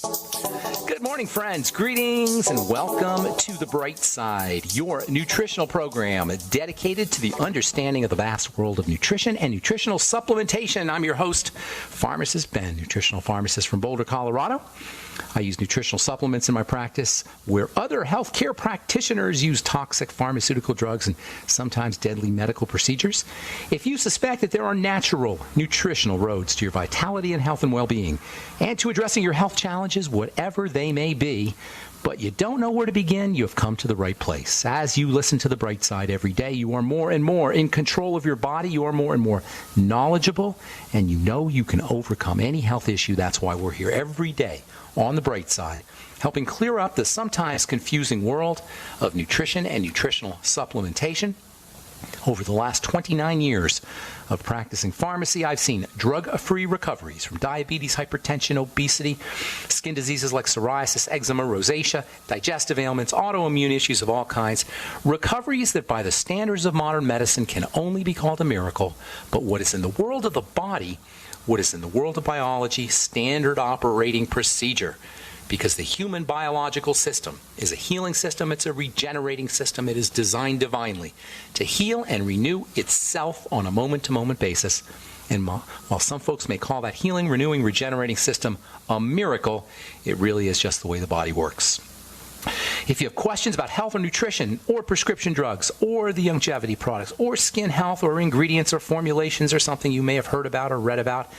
Good morning, friends. Greetings and welcome to The Bright Side, your nutritional program dedicated to the understanding of the vast world of nutrition and nutritional supplementation. I'm your host, Pharmacist Ben, nutritional pharmacist from Boulder, Colorado. I use nutritional supplements in my practice where other healthcare practitioners use toxic pharmaceutical drugs and sometimes deadly medical procedures. If you suspect that there are natural nutritional roads to your vitality and health and well-being and to addressing your health challenges, whatever they may be, but you don't know where to begin, you have come to the right place. As you listen to The Bright Side every day, you are more and more in control of your body, you are more and more knowledgeable, and you know you can overcome any health issue. That's why we're here every day on The Bright Side, helping clear up the sometimes confusing world of nutrition and nutritional supplementation. Over the last 29 years of practicing pharmacy, I've seen drug-free recoveries from diabetes, hypertension, obesity, skin diseases like psoriasis, eczema, rosacea, digestive ailments, autoimmune issues of all kinds. Recoveries that by the standards of modern medicine can only be called a miracle, but what is in the world of the body, what is in the world of biology, standard operating procedure. Because the human biological system is a healing system, it's a regenerating system, it is designed divinely to heal and renew itself on a moment-to-moment basis. And while some folks may call that healing, renewing, regenerating system a miracle, it really is just the way the body works. If you have questions about health or nutrition or prescription drugs or the longevity products or skin health or ingredients or formulations or something you may have heard about or read about,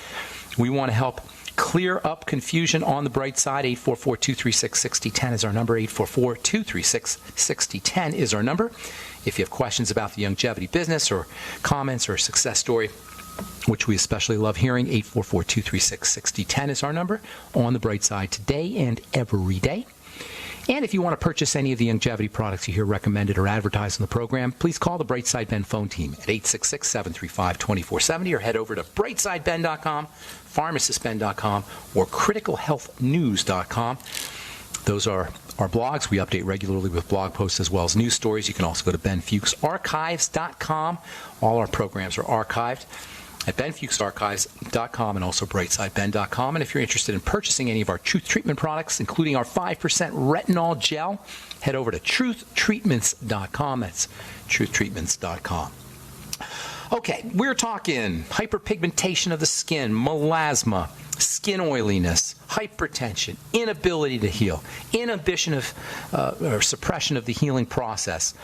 we want to help clear up confusion on The Bright Side. 844-236-6010 is our number. 844-236-6010 is our number. If you have questions about the longevity business or comments or success story, which we especially love hearing, 844-236-6010 is our number on The Bright Side today and every day. And if you want to purchase any of the longevity products you hear recommended or advertised in the program, please call the Brightside Ben phone team at 866-735-2470 or head over to brightsideben.com, pharmacistben.com, or criticalhealthnews.com. Those are our blogs. We update regularly with blog posts as well as news stories. You can also go to benfuchsarchives.com. All our programs are archived at benfuchsarchives.com and also brightsideben.com. And if you're interested in purchasing any of our Truth Treatment products, including our 5% retinol gel, head over to truthtreatments.com. That's truthtreatments.com. Okay, we're talking hyperpigmentation of the skin, melasma, skin oiliness, hypertension, inability to heal, inhibition of or suppression of the healing process,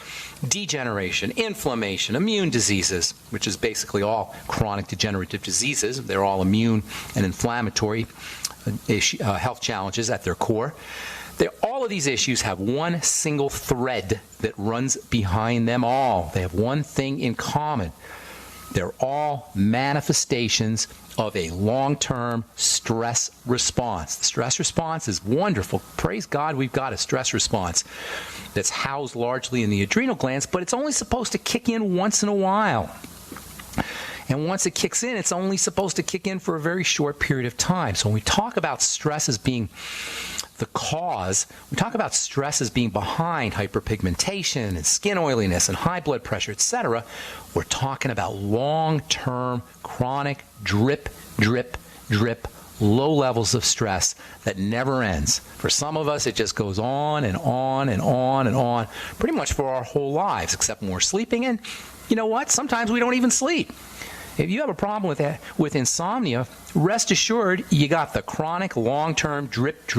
degeneration, inflammation, immune diseases, which is basically all chronic degenerative diseases. They're all immune and inflammatory health challenges at their core. All of these issues have one single thread that runs behind them all. They have one thing in common. They're all manifestations of a long-term stress response. The stress response is wonderful. Praise God, we've got a stress response that's housed largely in the adrenal glands, but it's only supposed to kick in once in a while. And once it kicks in, it's only supposed to kick in for a very short period of time. So when we talk about stress as being the cause, we talk about stress as being behind hyperpigmentation and skin oiliness and high blood pressure, etc. We're talking about long-term, chronic, drip, low levels of stress that never ends. For some of us, it just goes on and on and on and on, pretty much for our whole lives, except when we're sleeping. And you know what? Sometimes we don't even sleep. If you have a problem with insomnia, rest assured you got the chronic, long-term, drip,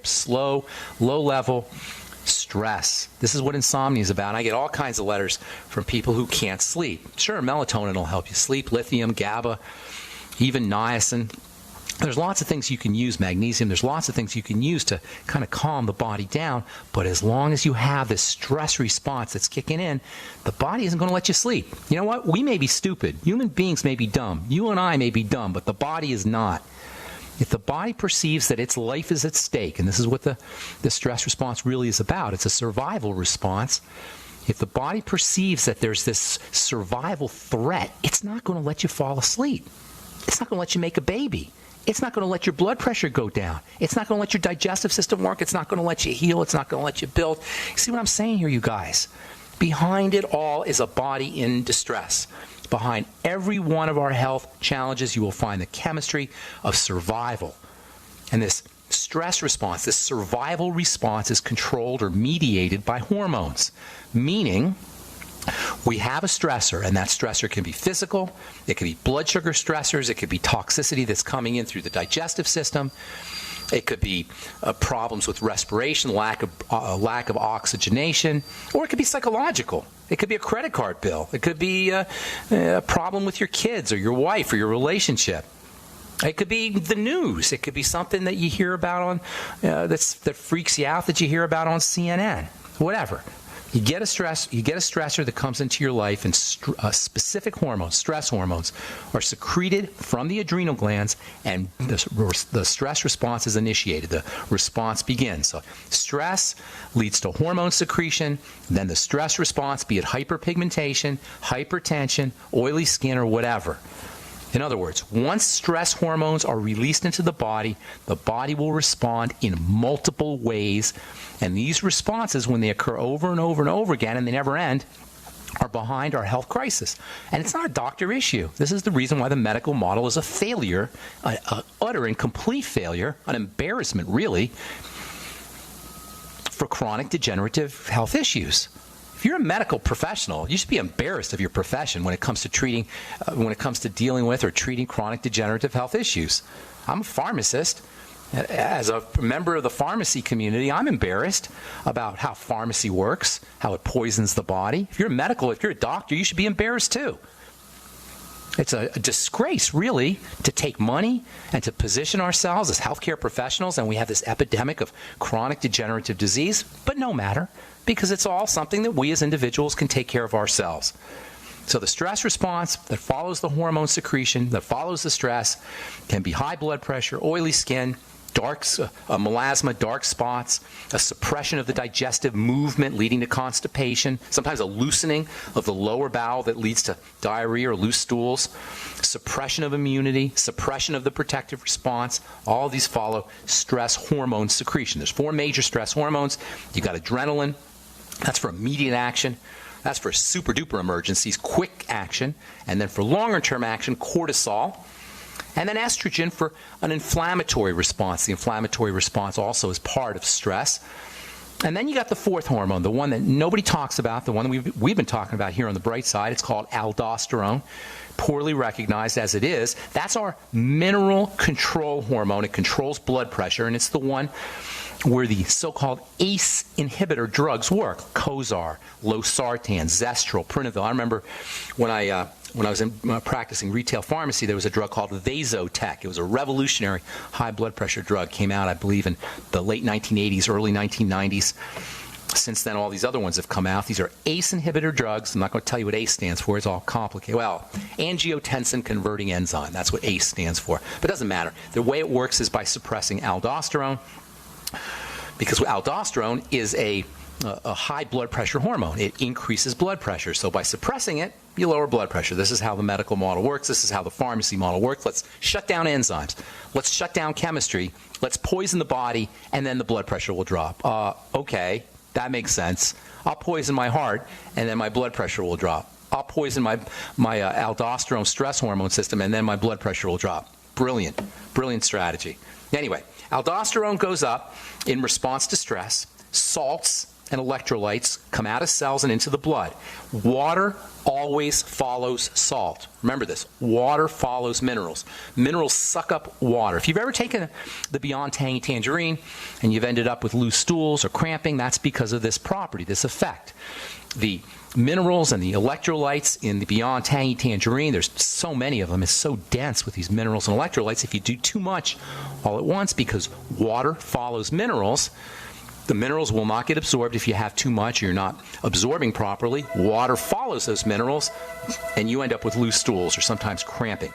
slow, low-level stress. This is what insomnia is about. I get all kinds of letters from people who can't sleep. Sure, melatonin will help you sleep, lithium, GABA, even niacin. There's lots of things you can use, magnesium. There's lots of things you can use to kind of calm the body down. But as long as you have this stress response that's kicking in, the body isn't going to let you sleep. You know what? We may be stupid. Human beings may be dumb. You and I may be dumb, but the body is not. If the body perceives that its life is at stake, and this is what the stress response really is about, it's a survival response. If the body perceives that there's this survival threat, it's not going to let you fall asleep. It's not going to let you make a baby. It's not going to let your blood pressure go down. It's not going to let your digestive system work. It's not going to let you heal. It's not going to let you build. You see what I'm saying here, you guys? Behind it all is a body in distress. Behind every one of our health challenges, you will find the chemistry of survival. And this stress response, this survival response, is controlled or mediated by hormones, meaning we have a stressor, and that stressor can be physical, it can be blood sugar stressors, it could be toxicity that's coming in through the digestive system, it could be problems with respiration, lack of oxygenation, or it could be psychological. It could be a credit card bill. It could be a problem with your kids or your wife or your relationship. It could be the news. It could be something that you hear about on that freaks you out, that you hear about on CNN. Whatever. You get a stressor that comes into your life, and specific hormones, stress hormones, are secreted from the adrenal glands, and the stress response is initiated. The response begins. So stress leads to hormone secretion, then the stress response, be it hyperpigmentation, hypertension, oily skin, or whatever. In other words, once stress hormones are released into the body will respond in multiple ways. And these responses, when they occur over and over and over again, and they never end, are behind our health crisis. And it's not a doctor issue. This is the reason why the medical model is a failure, an utter and complete failure, an embarrassment, really, for chronic degenerative health issues. If you're a medical professional, you should be embarrassed of your profession when it comes to dealing with or treating chronic degenerative health issues. I'm a pharmacist. As a member of the pharmacy community, I'm embarrassed about how pharmacy works, how it poisons the body. If you're a doctor, you should be embarrassed too. It's a disgrace, really, to take money and to position ourselves as healthcare professionals, and we have this epidemic of chronic degenerative disease, but no matter, because it's all something that we as individuals can take care of ourselves. So the stress response that follows the hormone secretion, that follows the stress, can be high blood pressure, oily skin, melasma, dark spots, a suppression of the digestive movement leading to constipation, sometimes a loosening of the lower bowel that leads to diarrhea or loose stools, suppression of immunity, suppression of the protective response. All of these follow stress hormone secretion. There's 4 major stress hormones. You got adrenaline. That's for immediate action. That's for super duper emergencies, quick action. And then for longer term action, cortisol. And then estrogen for an inflammatory response. The inflammatory response also is part of stress. And then you got the 4th hormone, the one that nobody talks about, the one that we've been talking about here on the bright side. It's called aldosterone, poorly recognized as it is. That's our mineral control hormone. It controls blood pressure, and it's the one where the so-called ACE inhibitor drugs work. Cozar, losartan, Zestril, Prinavil. I remember when I was practicing retail pharmacy, there was a drug called Vasotec. It was a revolutionary high blood pressure drug. Came out, I believe, in the late 1980s, early 1990s. Since then, all these other ones have come out. These are ACE inhibitor drugs. I'm not going to tell you what ACE stands for. It's all complicated. Well, angiotensin converting enzyme. That's what ACE stands for. But it doesn't matter. The way it works is by suppressing aldosterone, because aldosterone is a high blood pressure hormone. It increases blood pressure. So by suppressing it, you lower blood pressure. This is how the medical model works. This is how the pharmacy model works. Let's shut down enzymes. Let's shut down chemistry. Let's poison the body, and then the blood pressure will drop. Okay, that makes sense. I'll poison my heart, and then my blood pressure will drop. I'll poison my aldosterone stress hormone system, and then my blood pressure will drop. Brilliant. Brilliant strategy. Anyway, aldosterone goes up in response to stress. Salts and electrolytes come out of cells and into the blood. Water always follows salt. Remember this. Water follows minerals. Minerals suck up water. If you've ever taken the Beyond Tangy Tangerine and you've ended up with loose stools or cramping, that's because of this property, this effect. The minerals and the electrolytes in the Beyond Tangy Tangerine, there's so many of them. It's so dense with these minerals and electrolytes. If you do too much all at once, because water follows minerals, the minerals will not get absorbed if you have too much or you're not absorbing properly. Water follows those minerals, and you end up with loose stools or sometimes cramping.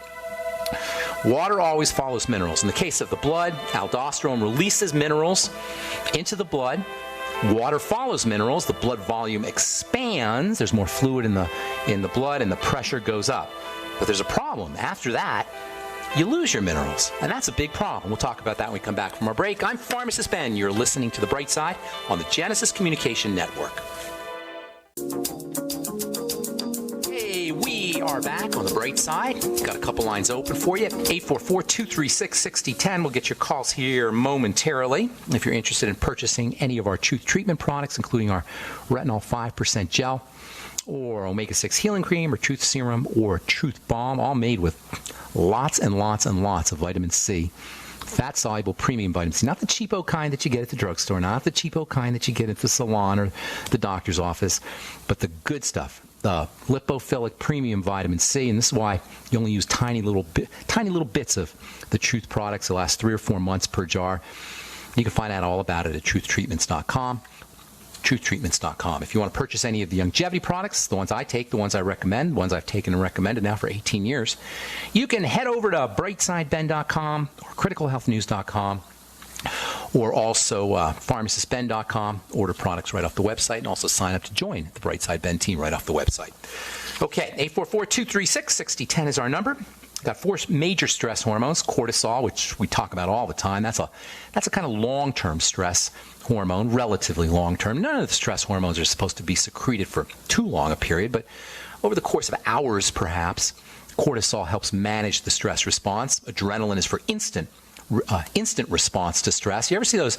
Water always follows minerals. In the case of the blood, aldosterone releases minerals into the blood. Water follows minerals. The blood volume expands. There's more fluid in the blood, and the pressure goes up. But there's a problem. After that, you lose your minerals, and that's a big problem. We'll talk about that when we come back from our break. I'm Pharmacist Ben. You're listening to The Bright Side on the Genesis Communication Network. Hey, we are back on the bright side. Got a couple lines open for you. 844-236-6010. We'll get your calls here momentarily. If you're interested in purchasing any of our Truth Treatment products, including our Retinol 5% gel, or Omega-6 Healing Cream, or Truth Serum, or Truth Balm, all made with lots and lots and lots of vitamin C. Fat-soluble premium vitamin C. Not the cheapo kind that you get at the drugstore, not the cheapo kind that you get at the salon or the doctor's office, but the good stuff. The lipophilic premium vitamin C, and this is why you only use tiny little bits of the Truth products. It lasts 3 or 4 months per jar. You can find out all about it at truthtreatments.com. truthtreatments.com. If you want to purchase any of the longevity products, the ones I take, the ones I recommend, the ones I've taken and recommended now for 18 years, you can head over to brightsideben.com or criticalhealthnews.com, or also pharmacistben.com. Order products right off the website, and also sign up to join the Brightside Ben team right off the website. Okay, 844-236-6010 is our number. We've got 4 major stress hormones. Cortisol, which we talk about all the time. That's a kind of long-term stress hormone, relatively long-term. None of the stress hormones are supposed to be secreted for too long a period, but over the course of hours, perhaps, cortisol helps manage the stress response. Adrenaline is for instant response to stress. You ever see those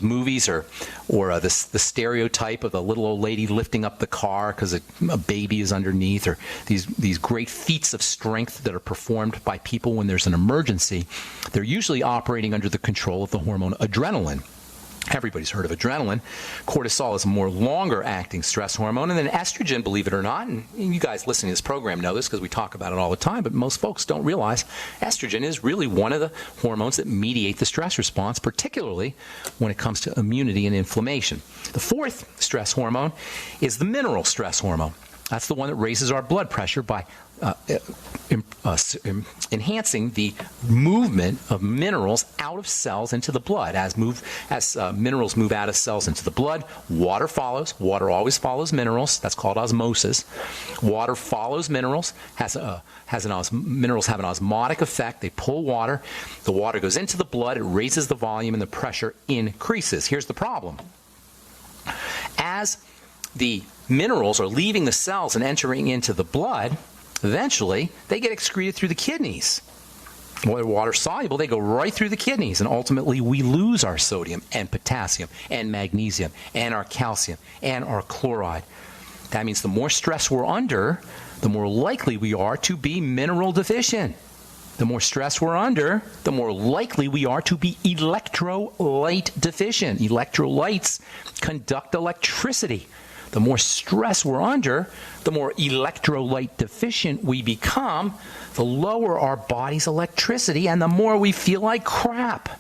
movies or the stereotype of the little old lady lifting up the car because a baby is underneath, or these great feats of strength that are performed by people when there's an emergency? They're usually operating under the control of the hormone adrenaline. Everybody's heard of adrenaline. Cortisol is a more longer-acting stress hormone. And then estrogen, believe it or not, and you guys listening to this program know this because we talk about it all the time, but most folks don't realize estrogen is really one of the hormones that mediate the stress response, particularly when it comes to immunity and inflammation. The 4th stress hormone is the mineral stress hormone. That's the one that raises our blood pressure by enhancing the movement of minerals out of cells into the blood. As minerals move out of cells into the blood, water follows. Water always follows minerals. That's called osmosis. Water follows minerals. Minerals have an osmotic effect. They pull water. The water goes into the blood. It raises the volume, and the pressure increases. Here's the problem. As the minerals are leaving the cells and entering into the blood, eventually they get excreted through the kidneys. Well, they're water soluble, they go right through the kidneys, and ultimately we lose our sodium and potassium and magnesium and our calcium and our chloride. That means the more stress we're under, the more likely we are to be mineral deficient. The more stress we're under, the more likely we are to be electrolyte deficient. Electrolytes conduct electricity. The more stress we're under, the more electrolyte deficient we become, the lower our body's electricity, and the more we feel like crap.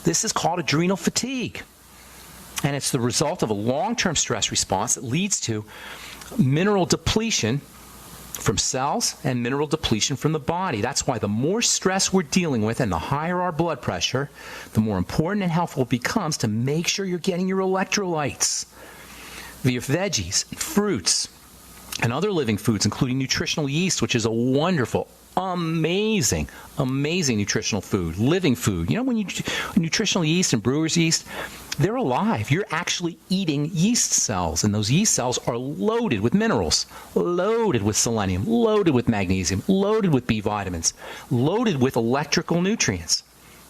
This is called adrenal fatigue. And it's the result of a long-term stress response that leads to mineral depletion from cells and mineral depletion from the body. That's why the more stress we're dealing with and the higher our blood pressure, the more important and helpful it becomes to make sure you're getting your electrolytes via veggies, fruits, and other living foods, including nutritional yeast, which is a wonderful, amazing nutritional food, living food. You know, when nutritional yeast and brewer's yeast, they're alive. You're actually eating yeast cells, and those yeast cells are loaded with minerals, loaded with selenium, loaded with magnesium, loaded with B vitamins, loaded with electrical nutrients.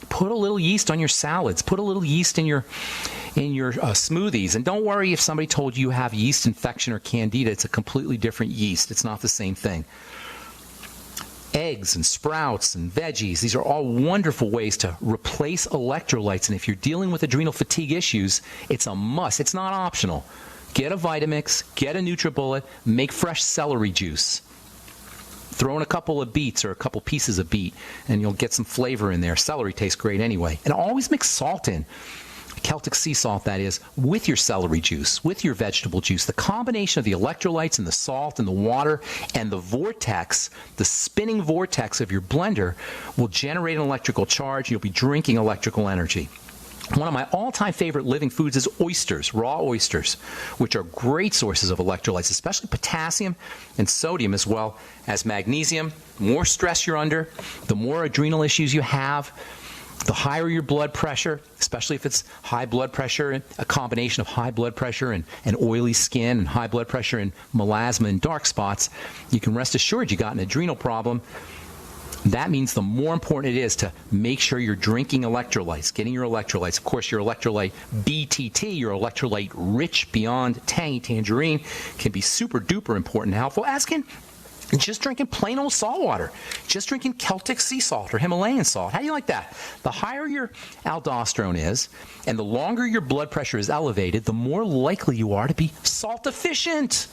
Put a little yeast on your salads. Put a little yeast in your smoothies. And don't worry if somebody told you have yeast infection or candida. It's a completely different yeast. It's not the same thing. Eggs and sprouts and veggies, these are all wonderful ways to replace electrolytes. And if you're dealing with adrenal fatigue issues, it's a must. It's not optional. Get a Vitamix, get a NutriBullet, make fresh celery juice. Throw in a couple of beets or a couple pieces of beet, and you'll get some flavor in there. Celery tastes great anyway. And always mix salt in. Celtic sea salt, that is, with your celery juice, with your vegetable juice. The combination of the electrolytes and the salt and the water and the vortex, the spinning vortex of your blender, will generate an electrical charge. You'll be drinking electrical energy. One of my all-time favorite living foods is oysters, raw oysters, which are great sources of electrolytes, especially potassium and sodium, as well as magnesium. The more stress you're under, the more adrenal issues you have, The higher your blood pressure, especially if it's high blood pressure, a combination of high blood pressure and oily skin and high blood pressure and melasma and dark spots, you can rest assured you got an adrenal problem. That means the more important it is to make sure you're drinking electrolytes, getting your electrolytes. Of course, your electrolyte BTT, your electrolyte rich beyond tangy tangerine, can be super duper important and helpful, as can just drinking plain old salt water, just drinking Celtic sea salt or Himalayan salt. How do you like that? The higher your aldosterone is and the longer your blood pressure is elevated, the more likely you are to be salt deficient.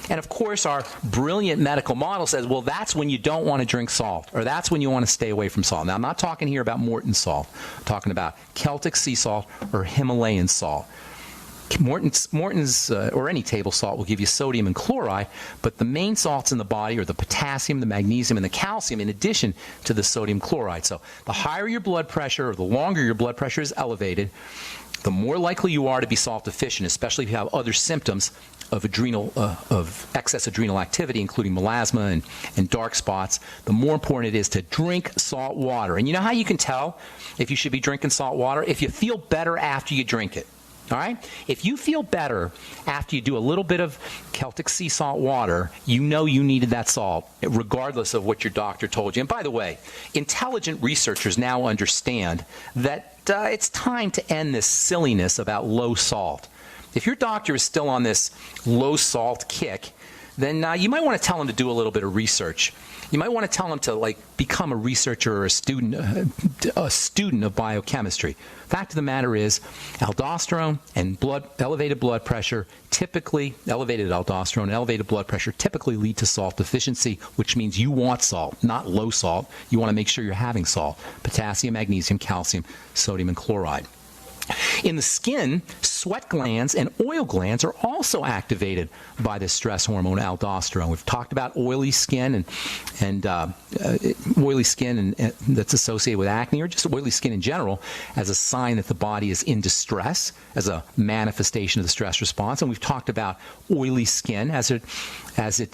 And of course, our brilliant medical model says, well, that's when you don't want to drink salt, or that's when you want to stay away from salt. Now, I'm not talking here about Morton salt. I'm talking about Celtic sea salt or Himalayan salt. Morton's or any table salt will give you sodium and chloride, but the main salts in the body are the potassium, the magnesium, and the calcium, in addition to the sodium chloride. So the higher your blood pressure, or the longer your blood pressure is elevated, the more likely you are to be salt deficient, especially if you have other symptoms of excess adrenal activity, including melasma and dark spots. The more important it is to drink salt water. And you know how you can tell if you should be drinking salt water? If you feel better after you drink it. All right? If you feel better after you do a little bit of Celtic sea salt water, you know you needed that salt, regardless of what your doctor told you. And by the way, intelligent researchers now understand that it's time to end this silliness about low salt. If your doctor is still on this low salt kick, then you might want to tell him to do a little bit of research. You might want to tell him to become a researcher or a student of biochemistry. Fact of the matter is, aldosterone and elevated blood pressure elevated aldosterone and elevated blood pressure typically lead to salt deficiency, which means you want salt, not low salt. You want to make sure you're having salt: potassium, magnesium, calcium, sodium, and chloride. In the skin, sweat glands and oil glands are also activated by the stress hormone aldosterone. We've talked about oily skin and that's associated with acne, or just oily skin in general, as a sign that the body is in distress, as a manifestation of the stress response. And we've talked about oily skin as it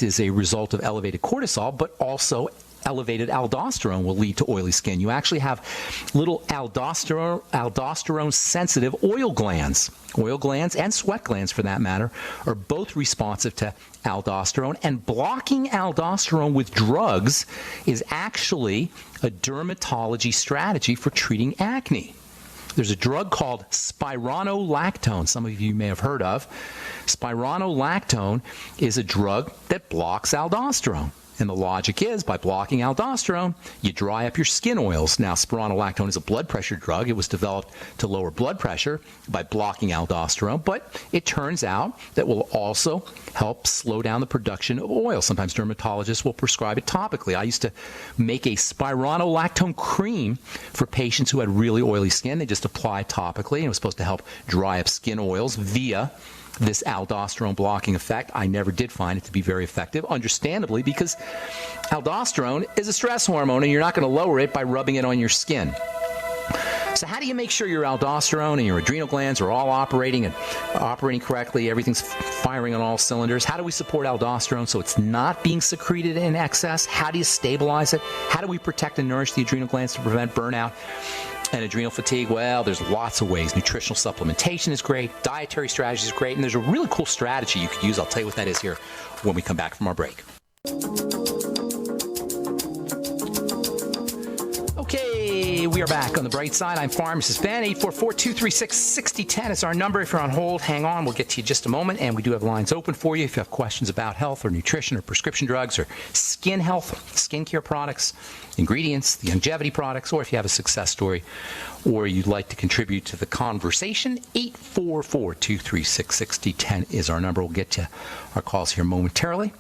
is a result of elevated cortisol, but also elevated aldosterone will lead to oily skin. You actually have little aldosterone-sensitive oil glands. Oil glands and sweat glands, for that matter, are both responsive to aldosterone, and blocking aldosterone with drugs is actually a dermatology strategy for treating acne. There's a drug called spironolactone, some of you may have heard of. Spironolactone is a drug that blocks aldosterone. And the logic is, by blocking aldosterone, you dry up your skin oils. Now, spironolactone is a blood pressure drug. It was developed to lower blood pressure by blocking aldosterone, but it turns out that will also help slow down the production of oil. Sometimes dermatologists will prescribe it topically. I used to make a spironolactone cream for patients who had really oily skin. They just apply topically, and it was supposed to help dry up skin oils via this aldosterone blocking effect. I never did find it to be very effective, understandably, because aldosterone is a stress hormone, and you're not going to lower it by rubbing it on your skin. So how do you make sure your aldosterone and your adrenal glands are all operating correctly, everything's firing on all cylinders? How do we support aldosterone so it's not being secreted in excess? How do you stabilize it? How do we protect and nourish the adrenal glands to prevent burnout and adrenal fatigue? Well, there's lots of ways. Nutritional supplementation is great. Dietary strategy is great. And there's a really cool strategy you could use. I'll tell you what that is here when we come back from our break. Okay, we are back on the bright side. I'm Pharmacist Ben. 844-236-6010 is our number. If you're on hold, hang on. We'll get to you in just a moment. And we do have lines open for you if you have questions about health or nutrition or prescription drugs or skin health, skincare products, ingredients, the longevity products, or if you have a success story or you'd like to contribute to the conversation. 844-236-6010 is our number. We'll get to our calls here momentarily.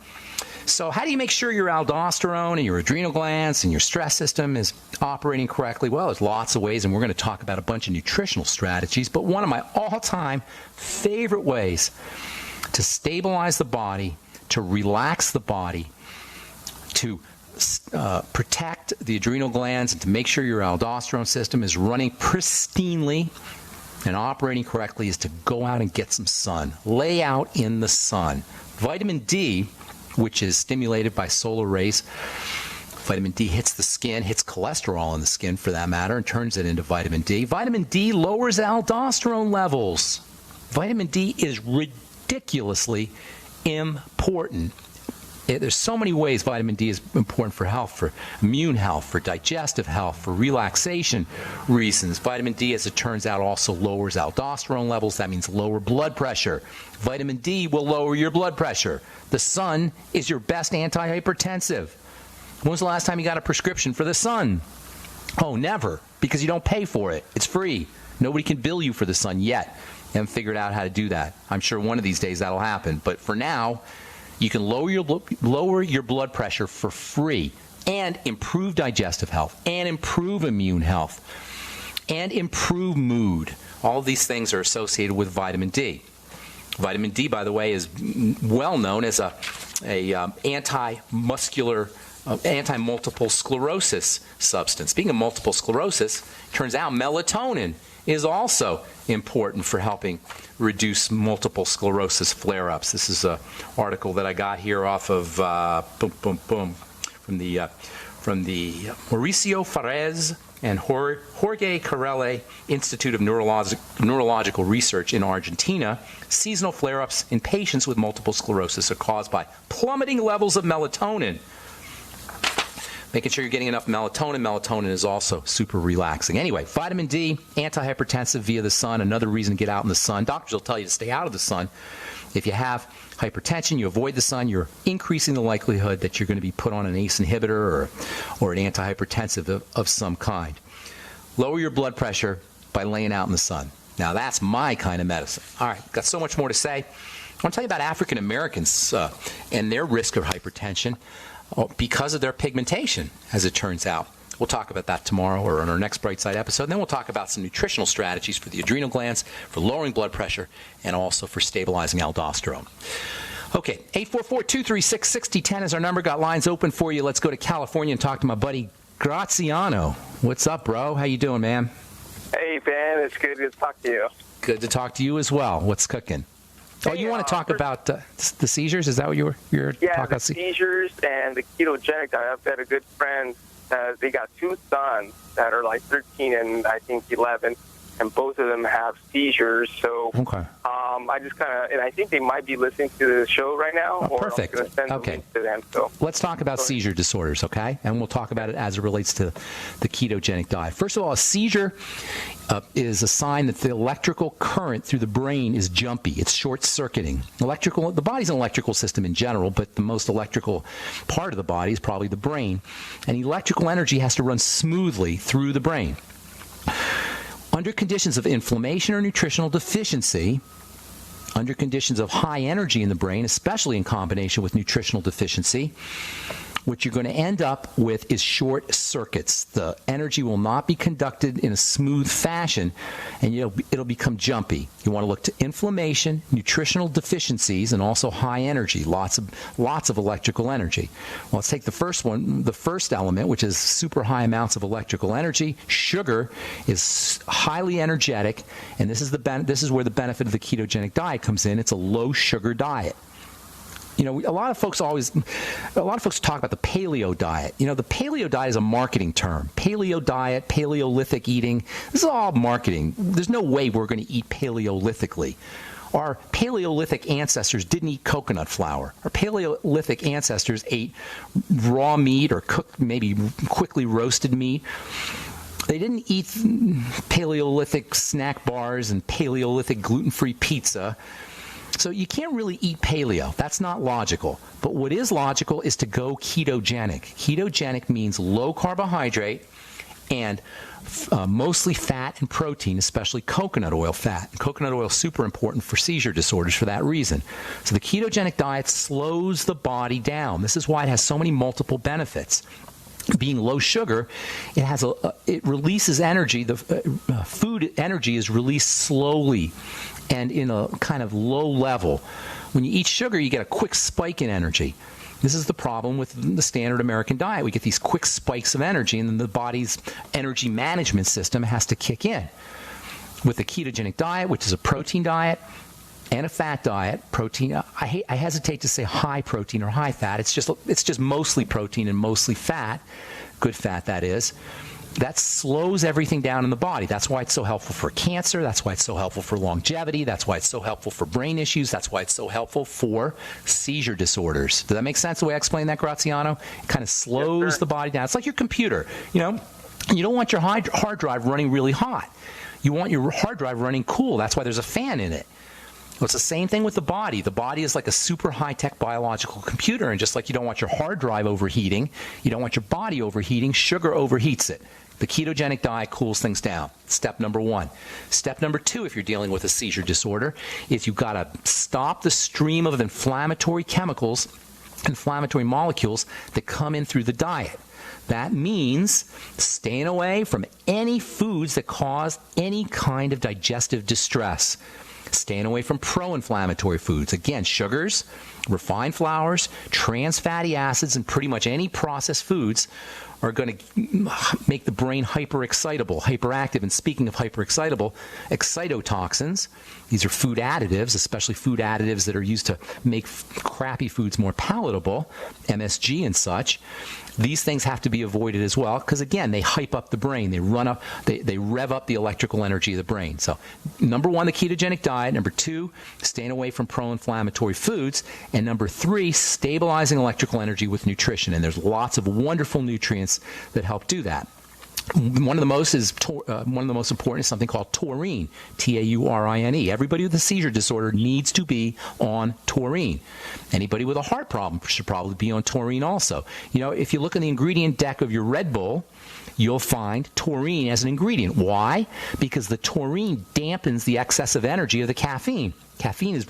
So how do you make sure your aldosterone and your adrenal glands and your stress system is operating correctly? Well, there's lots of ways, and we're going to talk about a bunch of nutritional strategies. But one of my all-time favorite ways to stabilize the body, to relax the body, to protect the adrenal glands, and to make sure your aldosterone system is running pristinely and operating correctly is to go out and get some sun. Lay out in the sun. Vitamin D, which is stimulated by solar rays, Vitamin D hits the skin, hits cholesterol in the skin for that matter, and turns it into vitamin D. Vitamin D lowers aldosterone levels. Vitamin D is ridiculously important. There's so many ways vitamin D is important for health, for immune health, for digestive health, for relaxation reasons. Vitamin D, as it turns out, also lowers aldosterone levels. That means lower blood pressure. Vitamin D will lower your blood pressure. The sun is your best antihypertensive. When was the last time you got a prescription for the sun? Oh, never, because you don't pay for it. It's free. Nobody can bill you for the sun yet. You haven't figured out how to do that. I'm sure one of these days that'll happen. But for now, you can lower your blood pressure for free and improve digestive health and improve immune health and improve mood. All of these things are associated with vitamin D. Vitamin D, by the way, is well known as a anti-multiple sclerosis substance. Speaking of multiple sclerosis, turns out melatonin is also important for helping reduce multiple sclerosis flare-ups. This is an article that I got here off of from the Mauricio Fares and Jorge Carrele Institute of Neurological Research in Argentina. Seasonal flare-ups in patients with multiple sclerosis are caused by plummeting levels of melatonin. Making sure you're getting enough melatonin. Melatonin is also super relaxing. Anyway, vitamin D, antihypertensive via the sun, another reason to get out in the sun. Doctors will tell you to stay out of the sun. If you have hypertension, you avoid the sun, you're increasing the likelihood that you're going to be put on an ACE inhibitor or an antihypertensive of some kind. Lower your blood pressure by laying out in the sun. Now, that's my kind of medicine. All right, got so much more to say. I want to tell you about African Americans and their risk of hypertension because of their pigmentation, as it turns out. We'll talk about that tomorrow or on our next Bright Side episode. And then we'll talk about some nutritional strategies for the adrenal glands, for lowering blood pressure, and also for stabilizing aldosterone. Okay, 844-236-6010 is our number. Got lines open for you. Let's go to California and talk to my buddy Graziano. What's up, bro? How you doing, man? Hey, Ben. It's good to talk to you. Good to talk to you as well. What's cooking? Oh, you want to talk about the seizures? Is that what you're talking about? Yeah, the seizures and the ketogenic diet. I've got a good friend. They got two sons that are like 13 and I think 11, and both of them have seizures. So okay. I just kind of, and I think they might be listening to the show right now. Oh, perfect. I'm going to send the link to them. So let's talk about seizure disorders, okay? And we'll talk about it as it relates to the ketogenic diet. First of all, a seizure is a sign that the electrical current through the brain is jumpy. It's short-circuiting. The body's an electrical system in general, but the most electrical part of the body is probably the brain. And electrical energy has to run smoothly through the brain. Under conditions of inflammation or nutritional deficiency, under conditions of high energy in the brain, especially in combination with nutritional deficiency, what you're going to end up with is short circuits. The energy will not be conducted in a smooth fashion, and it'll become jumpy. You want to look to inflammation, nutritional deficiencies, and also high energy, lots of electrical energy. Well, let's take the first one, the first element, which is super high amounts of electrical energy. Sugar is highly energetic, and this is where the benefit of the ketogenic diet comes in. It's a low sugar diet. You know, a lot of folks talk about the paleo diet. You know, the paleo diet is a marketing term. Paleo diet, Paleolithic eating, this is all marketing. There's no way we're going to eat Paleolithically. Our Paleolithic ancestors didn't eat coconut flour. Our Paleolithic ancestors ate raw meat or cooked, maybe quickly roasted meat. They didn't eat Paleolithic snack bars and Paleolithic gluten-free pizza. So you can't really eat paleo. That's not logical. But what is logical is to go ketogenic. Ketogenic means low carbohydrate and mostly fat and protein, especially coconut oil fat. And coconut oil is super important for seizure disorders for that reason. So the ketogenic diet slows the body down. This is why it has so many multiple benefits. Being low sugar, it releases energy. The food energy is released slowly and in a kind of low level. When you eat sugar, you get a quick spike in energy. This is the problem with the standard American diet. We get these quick spikes of energy, and then the body's energy management system has to kick in. With the ketogenic diet, which is a protein diet, and a fat diet, protein, I hesitate to say high protein or high fat. It's just mostly protein and mostly fat, good fat that is. That slows everything down in the body. That's why it's so helpful for cancer. That's why it's so helpful for longevity. That's why it's so helpful for brain issues. That's why it's so helpful for seizure disorders. Does that make sense the way I explained that, Graziano? It kind of slows the body down. It's like your computer. You don't want your hard drive running really hot. You want your hard drive running cool. That's why there's a fan in it. Well, it's the same thing with the body. The body is like a super high-tech biological computer, and just like you don't want your hard drive overheating, you don't want your body overheating, sugar overheats it. The ketogenic diet cools things down. Step number 1. Step number 2, if you're dealing with a seizure disorder, is you've got to stop the stream of inflammatory chemicals, inflammatory molecules that come in through the diet. That means staying away from any foods that cause any kind of digestive distress. Staying away from pro-inflammatory foods. Again, sugars, refined flours, trans fatty acids, and pretty much any processed foods are going to make the brain hyperexcitable, hyperactive. And speaking of hyperexcitable, excitotoxins, these are food additives, especially food additives that are used to make crappy foods more palatable, MSG and such. These things have to be avoided as well because, again, they hype up the brain. They rev up the electrical energy of the brain. So, number 1, the ketogenic diet. Number 2, staying away from pro-inflammatory foods. And number 3, stabilizing electrical energy with nutrition. And there's lots of wonderful nutrients that help do that. One of the most important is something called taurine, Taurine. Everybody with a seizure disorder needs to be on taurine. Anybody with a heart problem should probably be on taurine also. If you look in the ingredient deck of your Red Bull, you'll find taurine as an ingredient. Why? Because the taurine dampens the excessive energy of the caffeine. Caffeine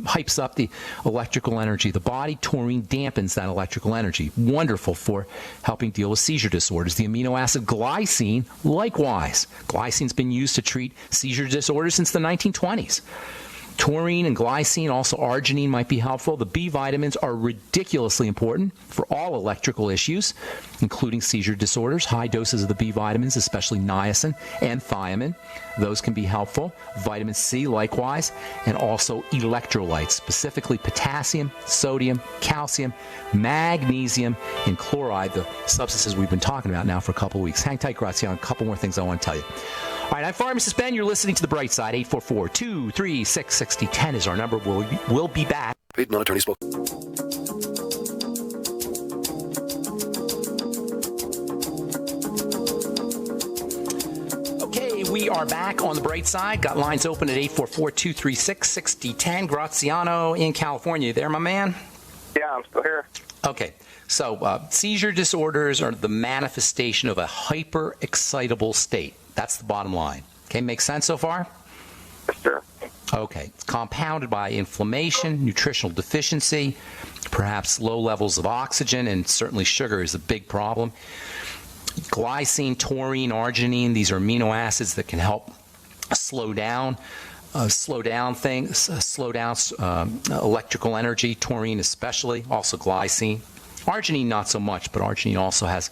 hypes up the electrical energy of the body. Taurine dampens that electrical energy. Wonderful for helping deal with seizure disorders. The amino acid glycine, likewise. Glycine's been used to treat seizure disorders since the 1920s. Taurine and glycine, also arginine, might be helpful. The B vitamins are ridiculously important for all electrical issues, including seizure disorders. High doses of the B vitamins, especially niacin and thiamine, those can be helpful. Vitamin C, likewise, and also electrolytes, specifically potassium, sodium, calcium, magnesium, and chloride, the substances we've been talking about now for a couple of weeks. Hang tight, Graziano. A couple more things I want to tell you. All right, I'm Pharmacist Ben. You're listening to The Bright Side. 844-236-6010 is our number. We'll be back. Paid non-attorney spoke. Okay, we are back on The Bright Side. Got lines open at 844-236-6010. Graziano in California. You there, my man? Yeah, I'm still here. Okay, so seizure disorders are the manifestation of a hyper-excitable state. That's the bottom line. Okay, makes sense so far? Yes, sir. Okay, it's compounded by inflammation, nutritional deficiency, perhaps low levels of oxygen, and certainly sugar is a big problem. Glycine, taurine, arginine, these are amino acids that can help slow down electrical energy, taurine especially, also glycine. Arginine, not so much, but arginine also has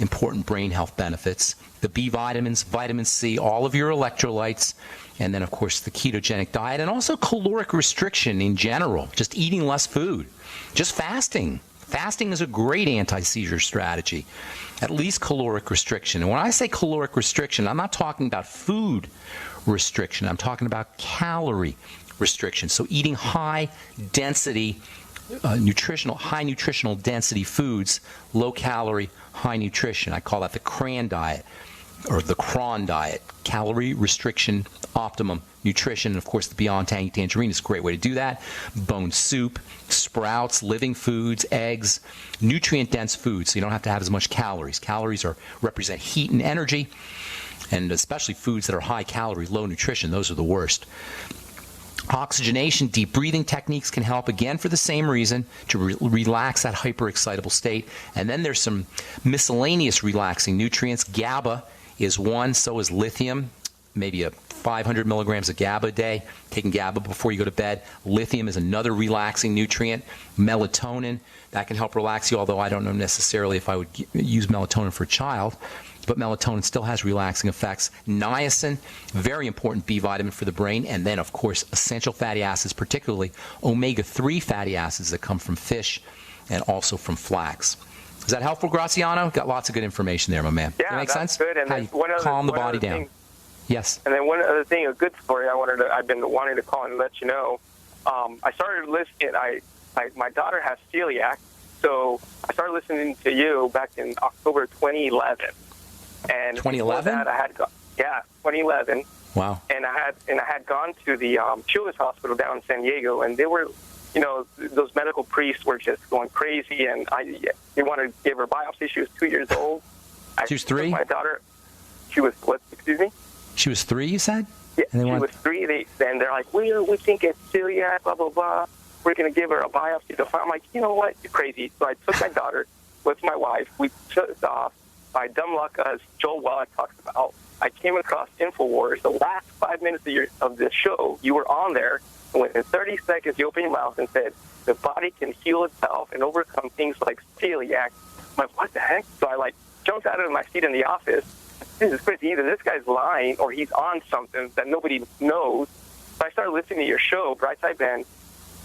important brain health benefits. The B vitamins, vitamin C, all of your electrolytes, and then, of course, the ketogenic diet, and also caloric restriction in general, just eating less food, just fasting. Fasting is a great anti-seizure strategy, at least caloric restriction. And when I say caloric restriction, I'm not talking about food restriction. I'm talking about calorie restriction. So eating high nutritional density foods, low calorie, high nutrition. I call that the CRAN diet or the CRON diet, calorie restriction, optimum nutrition. And of course, the Beyond Tangy Tangerine is a great way to do that. Bone soup, sprouts, living foods, eggs, nutrient-dense foods, so you don't have to have as much calories. Calories represent heat and energy, and especially foods that are high calorie, low nutrition, those are the worst. Oxygenation, deep breathing techniques can help, again, for the same reason, to relax that hyperexcitable state. And then there's some miscellaneous relaxing nutrients. GABA is one, so is lithium, maybe 500 milligrams of GABA a day. Taking GABA before you go to bed. Lithium is another relaxing nutrient. Melatonin, that can help relax you, although I don't know necessarily if I would use melatonin for a child. but melatonin still has relaxing effects. Niacin, very important B vitamin for the brain. And then, of course, essential fatty acids, particularly omega-3 fatty acids that come from fish and also from flax. Is that helpful, Graziano? Got lots of good information there, my man. Yeah, Does that make that's sense? good. And how then you calm the body down. Yes. And then one other thing, a good story I've been wanting to call and let you know. I started listening. My daughter has celiac, so I started listening to you back in October 2011. And 2011? That I had 2011. Wow. And I had gone to the Children's Hospital down in San Diego, and they were, those medical priests were just going crazy, and they wanted to give her biopsy. She was 2 years old. She was 3? My daughter, she was what? Excuse me. She was 3, you said? Yeah, she was 3. They're like, we think it's celiac, blah, blah, blah. We're going to give her a biopsy to find. I'm like, you know what? You're crazy. So I took my daughter with my wife. We took off. By dumb luck, as Joel Wallach talks about, I came across InfoWars. The last 5 minutes of the show, you were on there. And within 30 seconds, you opened your mouth and said, the body can heal itself and overcome things like celiac. I'm like, what the heck? So I, jumped out of my seat in the office. This is crazy. Either this guy's lying or he's on something that nobody knows. So I started listening to your show, Brightside Ben,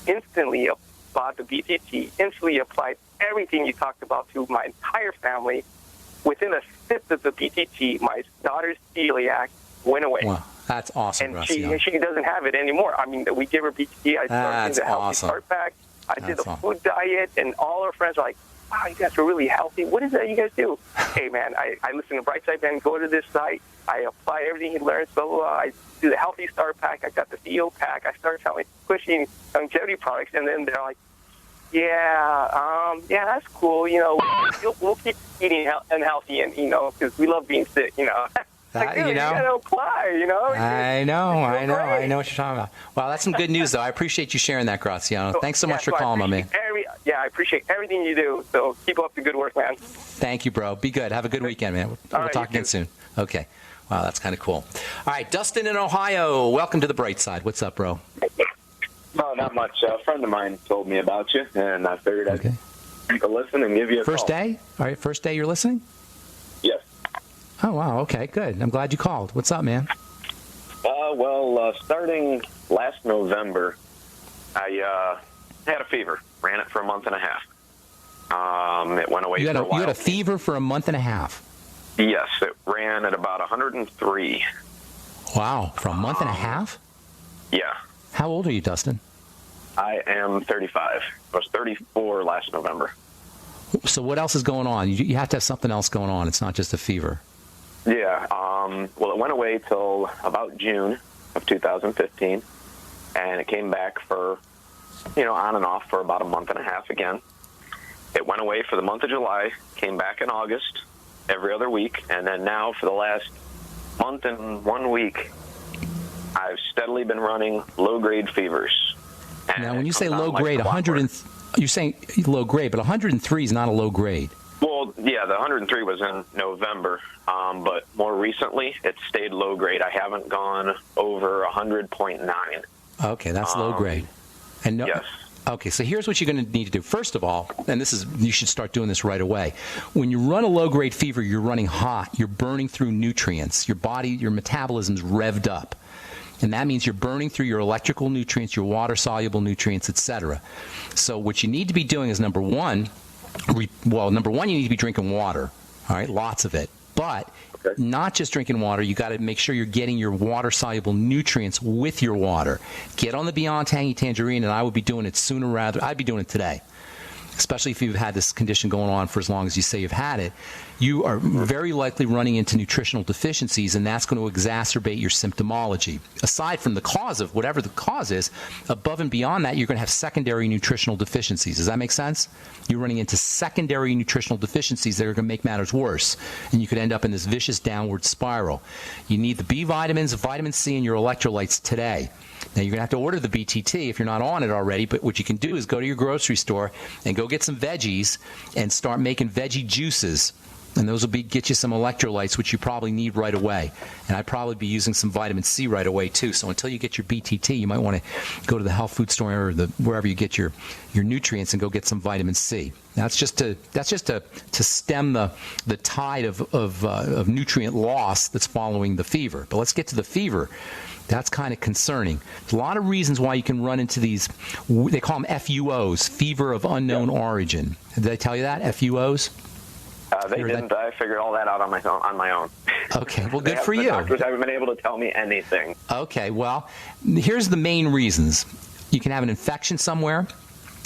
instantly bought the BTT, instantly applied everything you talked about to my entire family. Within a sip of the BTT, my daughter's celiac went away. Wow, that's awesome, and she doesn't have it anymore. I mean, we give her BTT. I started the Healthy Start Pack. I did the food diet, and all our friends are like, wow, you guys are really healthy. What is that you guys do? Hey, man, I listen to Brightside Ben, go to this site. I apply everything he learns, blah, blah, blah. I do the Healthy Start Pack. I got the CEO Pack. I started pushing longevity products, and then they're like, yeah, that's cool. We'll keep eating unhealthy, and because we love being sick. You gotta apply. I know what you're talking about. Wow, that's some good news, though. I appreciate you sharing that, Graziano. Thanks so much for calling, my man. I appreciate everything you do. So keep up the good work, man. Thank you, bro. Be good. Have a good weekend, man. We'll talk again soon. Okay. Wow, that's kind of cool. All right, Dustin in Ohio. Welcome to the Bright Side. What's up, bro? No, not much. A friend of mine told me about you, and I figured I'd take a listen and give you a call. First day? All right, first day you're listening? Yes. Oh, wow. Okay, good. I'm glad you called. What's up, man? Starting last November, I had a fever. Ran it for a month and a half. It went away for a while. You had a fever for a month and a half? Yes, it ran at about 103. Wow, for a month and a half? Yeah. How old are you, Dustin? I am 35. I was 34 last November. So what else is going on? You have to have something else going on. It's not just a fever. Yeah. Well, it went away till about June of 2015, and it came back for, on and off for about a month and a half again. It went away for the month of July, came back in August, every other week, and then now for the last month and 1 week, I've steadily been running low-grade fevers. Now, when you say low-grade, you're saying low-grade, but 103 is not a low-grade. Well, yeah, the 103 was in November, but more recently, it stayed low-grade. I haven't gone over 100.9. Okay, that's low-grade. And yes. Okay, so here's what you're going to need to do. First of all, and you should start doing this right away. When you run a low-grade fever, you're running hot. You're burning through nutrients. Your body, your metabolism's revved up. And that means you're burning through your electrical nutrients, your water-soluble nutrients, etc. So what you need to be doing is, number one, you need to be drinking water, all right, lots of it. But not just drinking water, you got to make sure you're getting your water-soluble nutrients with your water. Get on the Beyond Tangy Tangerine, and I would be doing it I'd be doing it today. Especially if you've had this condition going on for as long as you say you've had it, you are very likely running into nutritional deficiencies, and that's going to exacerbate your symptomology. Aside from the cause of whatever the cause is, above and beyond that, you're going to have secondary nutritional deficiencies. Does that make sense? You're running into secondary nutritional deficiencies that are going to make matters worse, and you could end up in this vicious downward spiral. You need the B vitamins, vitamin C, and your electrolytes today. Now, you're going to have to order the BTT if you're not on it already, but what you can do is go to your grocery store and go get some veggies and start making veggie juices. And those will get you some electrolytes, which you probably need right away. And I'd probably be using some vitamin C right away, too. So until you get your BTT, you might want to go to the health food store or wherever you get your nutrients and go get some vitamin C. That's just to stem the tide of nutrient loss that's following the fever. But let's get to the fever. That's kind of concerning. There's a lot of reasons why you can run into these, they call them FUOs, fever of unknown origin. Did they tell you that, FUOs? They didn't. I figured all that out on my own. Okay, well, good for you. The doctors haven't been able to tell me anything. Okay, well, here's the main reasons. You can have an infection somewhere,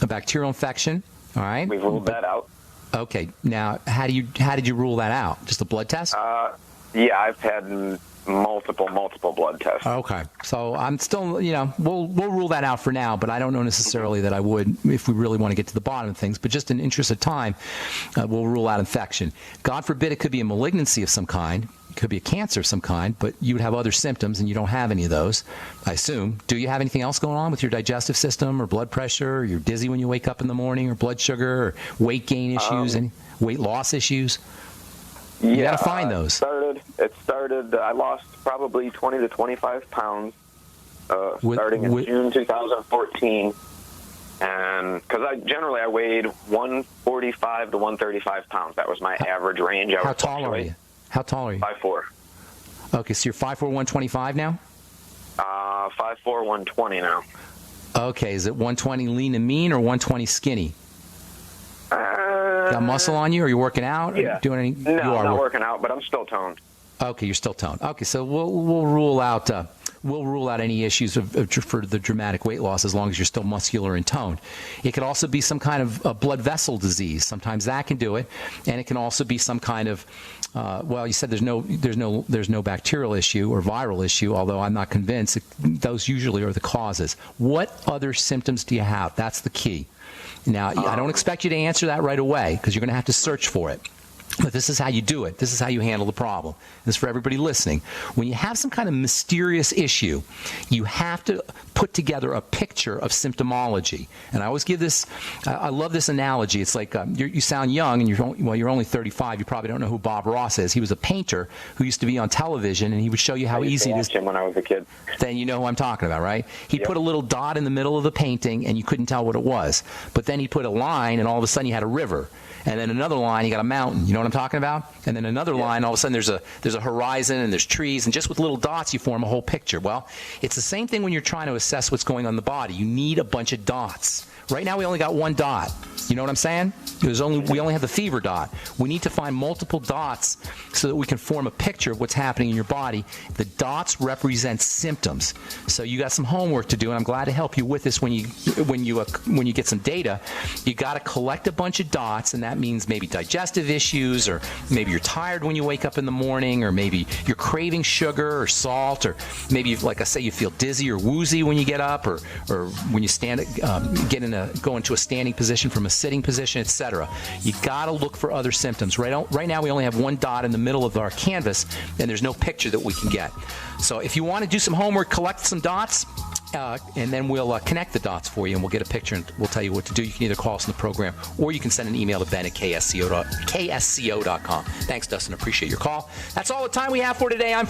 a bacterial infection, all right? We've ruled that out. Okay, now, how did you rule that out? Just a blood test? Yeah, I've had multiple blood tests. Okay, so I'm still, we'll rule that out for now, but I don't know necessarily that I would if we really want to get to the bottom of things. But just in the interest of time, we'll rule out infection. God forbid it could be a malignancy of some kind. It could be a cancer of some kind, but you would have other symptoms, and you don't have any of those, I assume. Do you have anything else going on with your digestive system or blood pressure, or you're dizzy when you wake up in the morning, or blood sugar, or weight gain issues, any weight loss issues? You got to find those. It started. I lost probably 20 to 25 pounds starting in June 2014, and because I weighed 145 to 135 pounds. That was my average range. How tall are you? 5'4". Okay, so you're 5'4", 125 now? 5'4", 120 now. Okay, is it 120 lean and mean or 120 skinny? Got muscle on you? Are you working out? Yeah. Doing any? No, I'm not working out, but I'm still toned. Okay, you're still toned. Okay, so we'll rule out any issues for the dramatic weight loss as long as you're still muscular and toned. It could also be some kind of a blood vessel disease. Sometimes that can do it, and it can also be some kind of you said there's no bacterial issue or viral issue, although I'm not convinced. Those usually are the causes. What other symptoms do you have? That's the key. Now, I don't expect you to answer that right away because you're going to have to search for it. But this is how you do it. This is how you handle the problem. This is for everybody listening. When you have some kind of mysterious issue, you have to put together a picture of symptomology. And I always give this, I love this analogy. It's like you sound young, and you're only 35. You probably don't know who Bob Ross is. He was a painter who used to be on television, and he would show you how easy it is. I used to watch him when I was a kid. Then you know who I'm talking about, right? He put a little dot in the middle of the painting, and you couldn't tell what it was. But then he put a line, and all of a sudden you had a river. And then another line, you got a mountain. You know what I'm talking about? And then another line, all of a sudden there's a horizon and there's trees, and just with little dots you form a whole picture. Well, it's the same thing when you're trying to assess what's going on in the body. You need a bunch of dots. Right now we only got one dot. You know what I'm saying? We only have the fever dot. We need to find multiple dots so that we can form a picture of what's happening in your body. The dots represent symptoms. So you got some homework to do, and I'm glad to help you with this when you get some data. You got to collect a bunch of dots, and that means maybe digestive issues, or maybe you're tired when you wake up in the morning, or maybe you're craving sugar or salt, or maybe, like I say, you feel dizzy or woozy when you get up, or when you go into a standing position from a sitting position, etc. You got to look for other symptoms. Right now we only have one dot in the middle of our canvas, and there's no picture that we can get. So if you want to do some homework, collect some dots, and then we'll connect the dots for you, and we'll get a picture, and we'll tell you what to do. You can either call us in the program, or you can send an email to ben@ksco.com. Thanks, Dustin. Appreciate your call. That's all the time we have for today. I'm